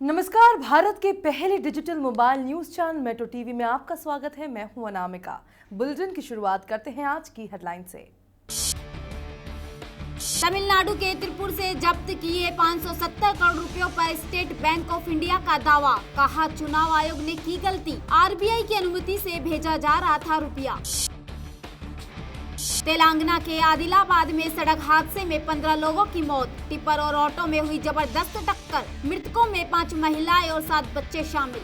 नमस्कार, भारत के पहले digital mobile news channel metro TV में आपका स्वागत है। मैं हूं अनामिका। बुलेटिन की शुरुआत करते हैं आज की हेडलाइन से। तमिलनाडु के त्रिपुर से जब्त किए 570 करोड़ रुपयों पर स्टेट बैंक ऑफ इंडिया का दावा। कहा चुनाव आयोग ने की गलती, आरबीआई की अनुमति से भेजा जा रहा था रुपया। तेलंगाना के आदिलाबाद में सड़क हादसे में 15 लोगों की मौत। टिप्पर और ऑटो में हुई जबरदस्त टक्कर। मृतकों में 5 महिलाएं और 7 बच्चे शामिल।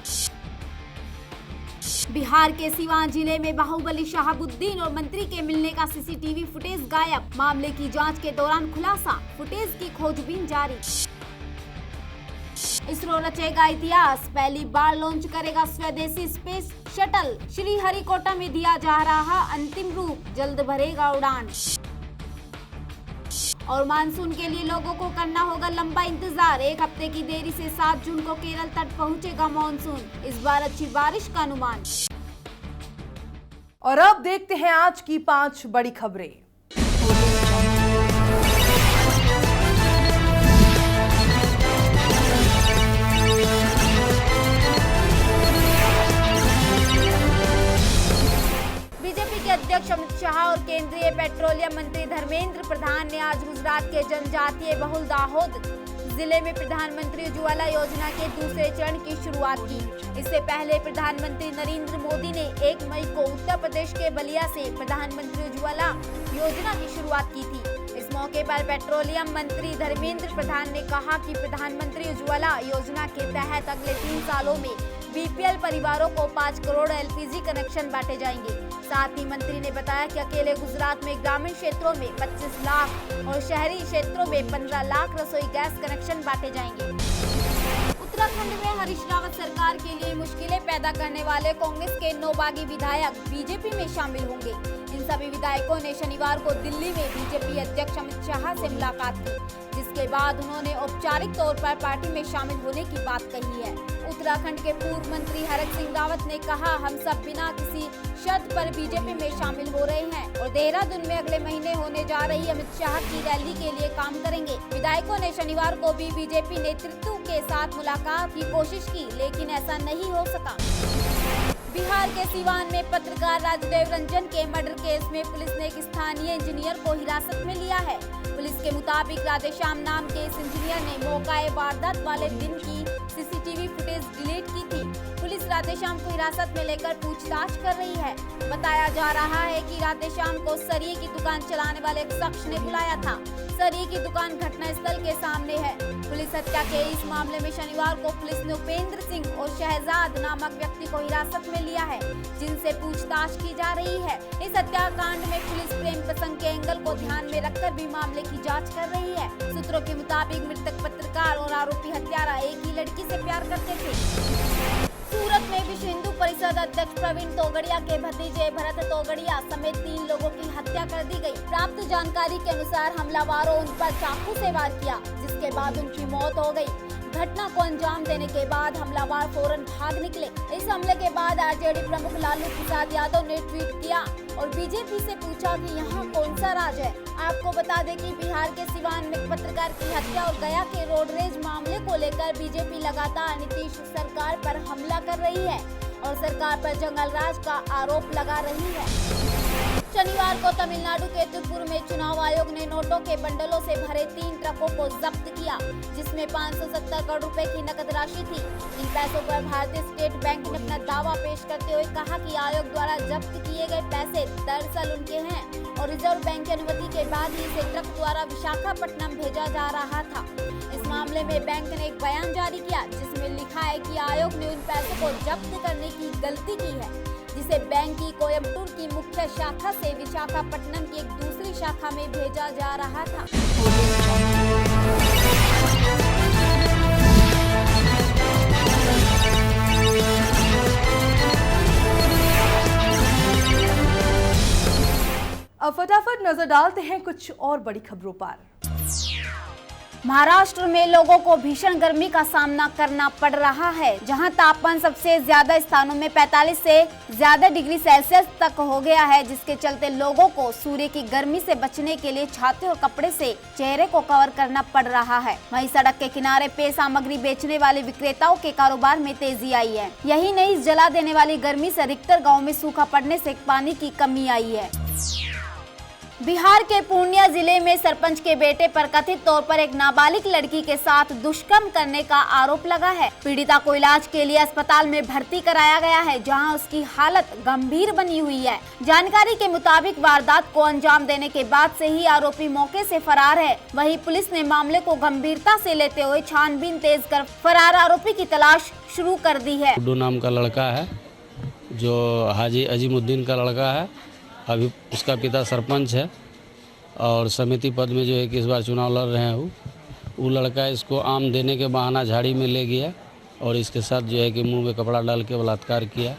बिहार के सीवान जिले में बाहुबली शहाबुद्दीन और मंत्री के मिलने का सीसीटीवी फुटेज गायब। मामले की जांच के दौरान खुलासा, फुटेज की खोजबीन जारी। इसरो रचेगा इतिहास, पहली बार लॉन्च करेगा स्वदेशी स्पेस शटल। श्रीहरिकोटा में दिया जा रहा अंतिम रूप, जल्द भरेगा उड़ान। और मानसून के लिए लोगों को करना होगा लंबा इंतजार। 1 हफ्ते की देरी से 7 जून को केरल तट पहुंचेगा मानसून। इस बार अच्छी बारिश का अनुमान। और अब देखते हैं आज की 5 बड़ी खबरें। बीजेपी के अध्यक्ष अमित शाह और केंद्रीय पेट्रोलियम मंत्री धर्मेंद्र प्रधान ने आज गुजरात के जनजातीय बहुल दाहोद जिले में प्रधानमंत्री उज्ज्वला योजना के दूसरे चरण की शुरुआत की। इससे पहले प्रधानमंत्री नरेंद्र मोदी ने 1 मई को उत्तर प्रदेश के बलिया से प्रधानमंत्री उज्ज्वला योजना की शुरुआत की थी। इस मौके पर पेट्रोलियम मंत्री धर्मेंद्र प्रधान ने कहा कि प्रधानमंत्री उज्ज्वला योजना के तहत अगले 3 सालों में बीपीएल परिवारों को 5 करोड़ एलपीजी कनेक्शन बांटे जाएंगे। साथ ही मंत्री ने बताया कि अकेले गुजरात में ग्रामीण क्षेत्रों में 25 लाख और शहरी क्षेत्रों में 15 लाख रसोई गैस कनेक्शन बांटे जाएंगे। उत्तराखंड में हरीश रावत सरकार के लिए मुश्किलें पैदा करने वाले कांग्रेस के 9 बागी विधायक बीजेपी में शामिल होंगे। इन सभी विधायकों ने शनिवार को दिल्ली में बीजेपी अध्यक्ष अमित शाह से मुलाकात की, जिसके बाद उन्होंने औपचारिक तौर पर पार्टी में शामिल होने की बात कही है। उत्तराखंड के पूर्व मंत्री हरक सिंह रावत ने कहा, हम सब बिना किसी शर्त पर बीजेपी में शामिल हो रहे हैं और देहरादून में अगले महीने होने जा रही अमित शाह की रैली के लिए काम करेंगे। विधायकों ने शनिवार को भी बीजेपी नेतृत्व के साथ मुलाकात की कोशिश की, लेकिन ऐसा नहीं हो सका। बिहार के सीवान में पत्रकार राजदेव रंजन के मर्डर केस में पुलिस ने एक स्थानीय इंजीनियर को हिरासत में लिया है। पुलिस के मुताबिक राधेश्याम नाम के इस इंजीनियर ने मौका वारदात वाले दिन की सीसीटीवी फुटेज डिलीट की थी। पुलिस राधेश्याम को हिरासत में लेकर पूछताछ कर रही है। बताया जा रहा है कि राधेश्याम को सरिये की दुकान चलाने वाले एक शख्स ने बुलाया था। सरिये की दुकान घटनास्थल के सामने है। पुलिस हत्या के इस मामले में शनिवार को पुलिस ने उपेंद्र सिंह और शहजाद नामक व्यक्ति को हिरासत में लिया है, जिनसे पूछताछ की जा रही है। इस हत्याकांड में पुलिस प्रेम प्रसंग के एंगल को ध्यान में रखकर भी मामले की जांच कर रही है। सूत्रों के मुताबिक मृतक पत्रकार और आरोपी हत्यारा एक ही लड़की से प्यार करते थे। सूरत में विश्व हिंदू परिषद अध्यक्ष प्रवीण तोगड़िया के भतीजे भरत तोगड़िया समेत 3 लोगों की हत्या कर दी गई। प्राप्त जानकारी के अनुसार हमलावरों उन पर चाकू से वार किया, जिसके बाद उनकी मौत हो गई। घटना को अंजाम देने के बाद हमलावर फौरन भाग निकले। इस हमले के बाद आरजेडी प्रमुख लालू प्रसाद यादव ने ट्वीट किया और बीजेपी से पूछा कि यहाँ कौन सा राज है। आपको बता दें कि बिहार के सीवान में पत्रकार की हत्या और गया के रोड रेज मामले को लेकर बीजेपी लगातार नीतीश सरकार पर हमला कर रही है और सरकार पर जंगल राज का आरोप लगा रही है। शनिवार को तमिलनाडु के त्रिपुर में चुनाव आयोग ने नोटों के बंडलों से भरे 3 ट्रकों को जब्त किया, जिसमें 570 करोड़ रुपए की नकद राशि थी। इन पैसों पर भारतीय स्टेट बैंक ने अपना दावा पेश करते हुए कहा कि आयोग द्वारा जब्त किए गए पैसे दरअसल उनके हैं और रिजर्व बैंक की अनुमति के बाद ही इसे ट्रक द्वारा विशाखापट्टनम भेजा जा रहा था। इस मामले में बैंक ने एक बयान जारी किया, जिसमें लिखा है कि आयोग ने उन पैसों को जब्त करने की गलती की है, जिसे बैंक की कोयम्बटूर की मुख्य शाखा से विशाखापट्टनम की एक दूसरी शाखा में भेजा जा रहा था। अब फटाफट नजर डालते हैं कुछ और बड़ी खबरों पर। महाराष्ट्र में लोगों को भीषण गर्मी का सामना करना पड़ रहा है, जहां तापमान सबसे ज्यादा स्थानों में 45 से ज्यादा डिग्री सेल्सियस तक हो गया है, जिसके चलते लोगों को सूर्य की गर्मी से बचने के लिए छाते और कपड़े से चेहरे को कवर करना पड़ रहा है। वहीं सड़क के किनारे पेय सामग्री बेचने वाले विक्रेताओं के कारोबार में तेजी आई है। यही नहीं, इस जला देने वाली गर्मी से अधिकतर गाँव में सूखा पड़ने से पानी की कमी आई है। बिहार के पूर्णिया जिले में सरपंच के बेटे पर कथित तौर पर एक नाबालिग लड़की के साथ दुष्कर्म करने का आरोप लगा है। पीड़िता को इलाज के लिए अस्पताल में भर्ती कराया गया है, जहां उसकी हालत गंभीर बनी हुई है। जानकारी के मुताबिक वारदात को अंजाम देने के बाद से ही आरोपी मौके से फरार है। वहीं पुलिस ने मामले को गंभीरता से लेते हुए छानबीन तेज कर फरार आरोपी की तलाश शुरू कर दी है। गुड्डू नाम का लड़का है, जो हाजी अजीमुद्दीन का लड़का है। अभी उसका पिता सरपंच है और समिति पद में जो है कि इस बार चुनाव लड़ रहे हैं। वो लड़का इसको आम देने के बहाना झाड़ी में ले गया और इसके साथ जो है कि मुंह में कपड़ा डाल के बलात्कार किया।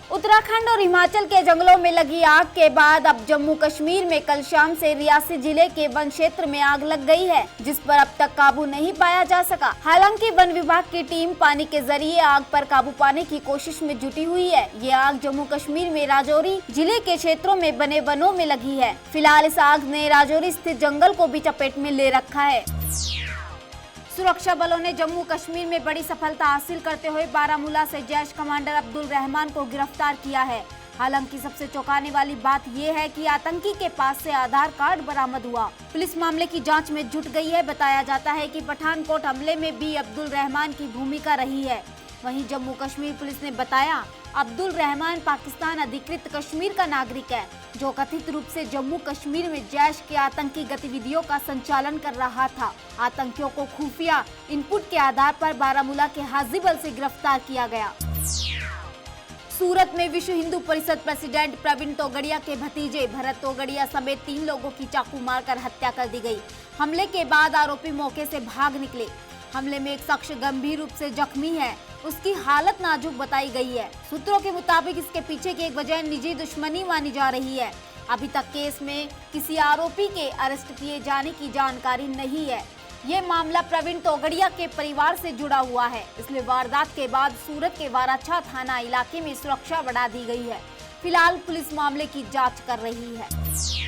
उत्तराखंड और हिमाचल के जंगलों में लगी आग के बाद अब जम्मू कश्मीर में कल शाम से रियासी जिले के वन क्षेत्र में आग लग गई है, जिस पर अब तक काबू नहीं पाया जा सका। हालांकि वन विभाग की टीम पानी के जरिए आग पर काबू पाने की कोशिश में जुटी हुई है। ये आग जम्मू कश्मीर में राजौरी जिले के क्षेत्रों में बने वनों में लगी है। फिलहाल इस आग ने राजौरी स्थित जंगल को भी चपेट में ले रखा है। सुरक्षा बलों ने जम्मू कश्मीर में बड़ी सफलता हासिल करते हुए बारामूला से जैश कमांडर अब्दुल रहमान को गिरफ्तार किया है। हालांकि सबसे चौंकाने वाली बात यह है कि आतंकी के पास से आधार कार्ड बरामद हुआ। पुलिस मामले की जांच में जुट गई है। बताया जाता है कि पठानकोट हमले में भी अब्दुल रहमान की भूमिका रही है। वहीं जम्मू कश्मीर पुलिस ने बताया अब्दुल रहमान पाकिस्तान अधिकृत कश्मीर का नागरिक है, जो कथित रूप से जम्मू कश्मीर में जैश के आतंकी गतिविधियों का संचालन कर रहा था। आतंकियों को खुफिया इनपुट के आधार पर बारामूला के हाजीबल से गिरफ्तार किया गया। सूरत में विश्व हिंदू परिषद प्रेसिडेंट प्रवीण तोगड़िया के भतीजे भरत तोगड़िया समेत 3 लोगों की चाकू मारकर हत्या कर दी गई। हमले के बाद आरोपी मौके से भाग निकले। हमले में एक शख्स गंभीर रूप से जख्मी है, उसकी हालत नाजुक बताई गई है। सूत्रों के मुताबिक इसके पीछे की एक वजह निजी दुश्मनी मानी जा रही है। अभी तक केस में किसी आरोपी के अरेस्ट किए जाने की जानकारी नहीं है। ये मामला प्रवीण तोगड़िया के परिवार से जुड़ा हुआ है, इसलिए वारदात के बाद सूरत के वाराछा थाना इलाके में सुरक्षा बढ़ा दी गई है। फिलहाल पुलिस मामले की जाँच कर रही है।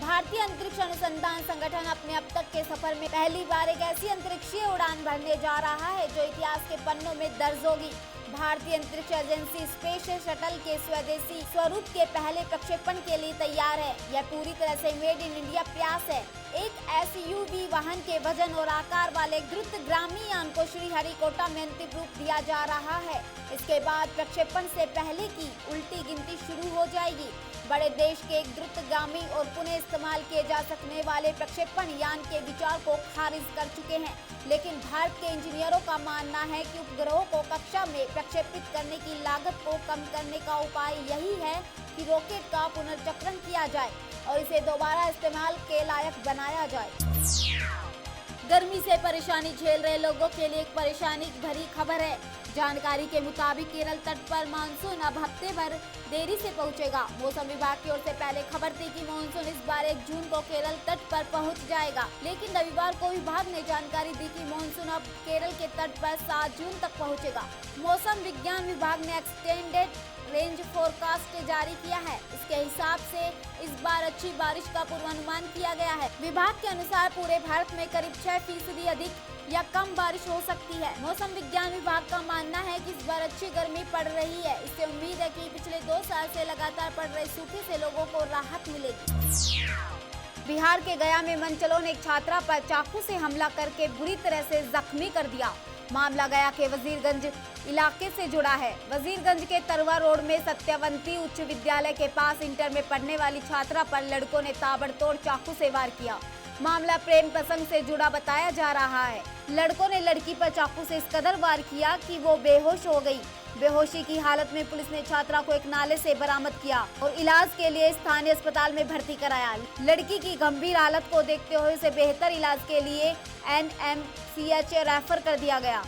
भारतीय अंतरिक्ष अनुसंधान संगठन अपने अब तक के सफर में पहली बार एक ऐसी अंतरिक्षीय उड़ान भरने जा रहा है जो इतिहास के पन्नों में दर्ज होगी। भारतीय अंतरिक्ष एजेंसी स्पेस शटल के स्वदेशी स्वरूप के पहले प्रक्षेपण के लिए तैयार है। यह पूरी तरह से मेड इन इंडिया प्रयास है। एक SUV वाहन के वजन और आकार वाले द्रुतगामी यान को श्रीहरिकोटा में अंतिम रूप दिया जा रहा है। इसके बाद प्रक्षेपण से पहले की उल्टी गिनती शुरू हो जाएगी। बड़े देश के एक द्रुतगामी और पुनः इस्तेमाल किए जा सकने वाले प्रक्षेपण यान के विचार को खारिज कर चुके हैं, लेकिन भारत के इंजीनियरों का मानना है कि उपग्रहों को कक्षा में प्रक्षेपित करने की लागत को कम करने का उपाय यही है कि रॉकेट का पुनर्चक्रण किया जाए और इसे दोबारा इस्तेमाल के लायक बनाया जाए। गर्मी से परेशानी झेल रहे लोगों के लिए एक परेशानी भरी खबर है। जानकारी के मुताबिक केरल तट पर मानसून अब हफ्ते भर देरी से पहुंचेगा। मौसम विभाग की ओर से पहले खबर थी कि मानसून इस बार 1 जून को केरल तट पर पहुंच जाएगा, लेकिन रविवार को विभाग ने जानकारी दी कि मानसून अब केरल के तट पर 7 जून तक पहुंचेगा। मौसम विज्ञान विभाग ने एक्सटेंडेड रेंज फोरकास्ट जारी किया है। इसके हिसाब से इस बार अच्छी बारिश का पूर्वानुमान किया गया है। विभाग के अनुसार पूरे भारत में करीब 6% अधिक या कम बारिश हो सकती है। मौसम विज्ञान विभाग का मानना है कि इस बार अच्छी गर्मी पड़ रही है। इससे उम्मीद है कि पिछले 2 साल से लगातार पड़ रहे सूखे से लोगों को राहत मिलेगी। बिहार के गया में मनचलों ने एक छात्रा पर चाकू से हमला करके बुरी तरह से जख्मी कर दिया। मामला गया के वजीरगंज इलाके से जुड़ा है। वजीरगंज के तरवा रोड में सत्यवंती उच्च विद्यालय के पास इंटर में पढ़ने वाली छात्रा पर लड़कों ने ताबड़तोड़ चाकू से वार किया। मामला प्रेम प्रसंग से जुड़ा बताया जा रहा है। लड़कों ने लड़की पर चाकू से इस कदर वार किया कि वो बेहोश हो गई। बेहोशी की हालत में पुलिस ने छात्रा को एक नाले से बरामद किया और इलाज के लिए स्थानीय अस्पताल में भर्ती कराया। लड़की की गंभीर हालत को देखते हुए उसे बेहतर इलाज के लिए NMCH रेफर कर दिया गया।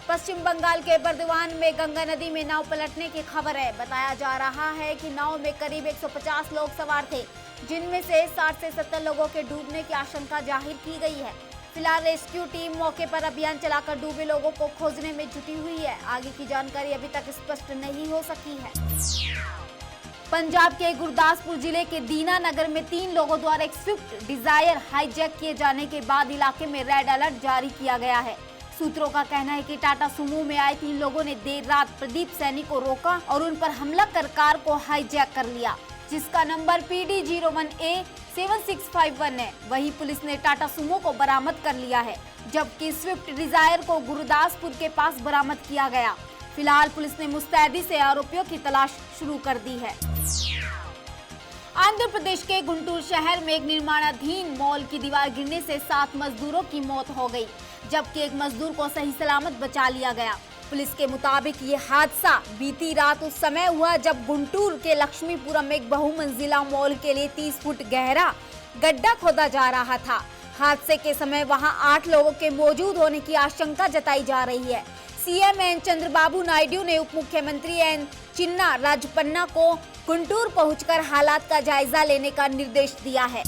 पश्चिम बंगाल के बर्दवान में गंगा नदी में नाव पलटने की खबर है। बताया जा रहा है कि नाव में करीब 150 लोग सवार थे, जिनमें से 60 से 70 लोगों के डूबने की आशंका जाहिर की गई है। फिलहाल रेस्क्यू टीम मौके पर अभियान चलाकर डूबे लोगों को खोजने में जुटी हुई है। आगे की जानकारी अभी तक स्पष्ट नहीं हो सकी है। पंजाब के गुरदासपुर जिले के दीनानगर में 3 लोगों द्वारा एक स्विफ्ट डिजायर हाईजैक किए जाने के बाद इलाके में रेड अलर्ट जारी किया गया है। सूत्रों का कहना है कि टाटा सुमो में आए 3 लोगों ने देर रात प्रदीप सैनी को रोका और उन पर हमला कर कार को हाईजैक कर लिया, जिसका नंबर PD01A7651 है। वहीं पुलिस ने टाटा सुमो को बरामद कर लिया है, जबकि स्विफ्ट डिजायर को गुरदासपुर के पास बरामद किया गया। फिलहाल पुलिस ने मुस्तैदी से आरोपियों की तलाश शुरू कर दी है। आंध्र प्रदेश के गुंटूर शहर में एक निर्माणाधीन मॉल की दीवार गिरने से 7 मजदूरों की मौत हो गई, जबकि एक मजदूर को सही सलामत बचा लिया गया। पुलिस के मुताबिक ये हादसा बीती रात उस समय हुआ जब गुंटूर के लक्ष्मीपुरम एक बहुमंजिला मॉल के लिए 30 फुट गहरा गड्ढा खोदा जा रहा था। हादसे के समय वहां 8 लोगों के मौजूद होने की आशंका जताई जा रही है। सीएम एन चंद्रबाबू नायडू ने उप मुख्यमंत्री एन चिन्ना राजपन्ना को गुंटूर पहुंचकर हालात का जायजा लेने का निर्देश दिया है।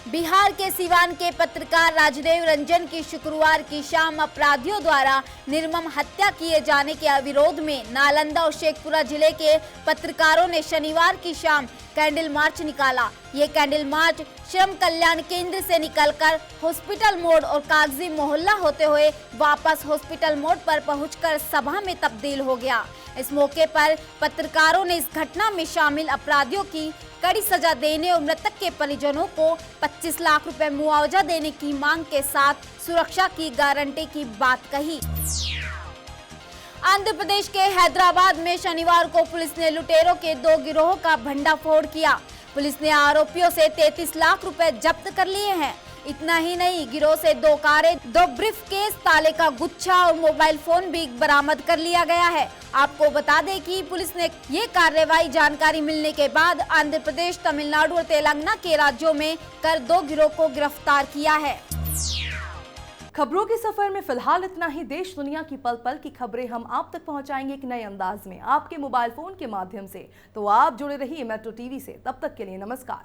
बिहार के सिवान के पत्रकार राजदेव रंजन की शुक्रवार की शाम अपराधियों द्वारा निर्मम हत्या किए जाने के विरोध में नालंदा और शेखपुरा जिले के पत्रकारों ने शनिवार की शाम कैंडल मार्च निकाला। ये कैंडल मार्च श्रम कल्याण केंद्र से निकलकर हॉस्पिटल मोड़ और कागजी मोहल्ला होते हुए वापस हॉस्पिटल मोड़ पर पहुंचकर सभा में तब्दील हो गया। इस मौके पर पत्रकारों ने इस घटना में शामिल अपराधियों की कड़ी सजा देने और मृतक के परिजनों को 25 लाख रुपए मुआवजा देने की मांग के साथ सुरक्षा की गारंटी की बात कही। आंध्र प्रदेश के हैदराबाद में शनिवार को पुलिस ने लुटेरों के 2 गिरोह का भंडाफोड़ किया। पुलिस ने आरोपियों से 33 लाख रुपए जब्त कर लिए हैं। इतना ही नहीं, गिरोह से 2 कारें, 2 ब्रीफकेस, ताले का गुच्छा और मोबाइल फोन भी बरामद कर लिया गया है। आपको बता दें कि पुलिस ने ये कार्रवाई जानकारी मिलने के बाद आंध्र प्रदेश, तमिलनाडु और तेलंगाना के राज्यों में कर 2 गिरोह को गिरफ्तार किया है। खबरों के सफर में फिलहाल इतना ही। देश दुनिया की पल पल की खबरें हम आप तक पहुंचाएंगे एक नए अंदाज में, आपके मोबाइल फोन के माध्यम से। तो आप जुड़े रहिए मेट्रो टीवी से। तब तक के लिए नमस्कार।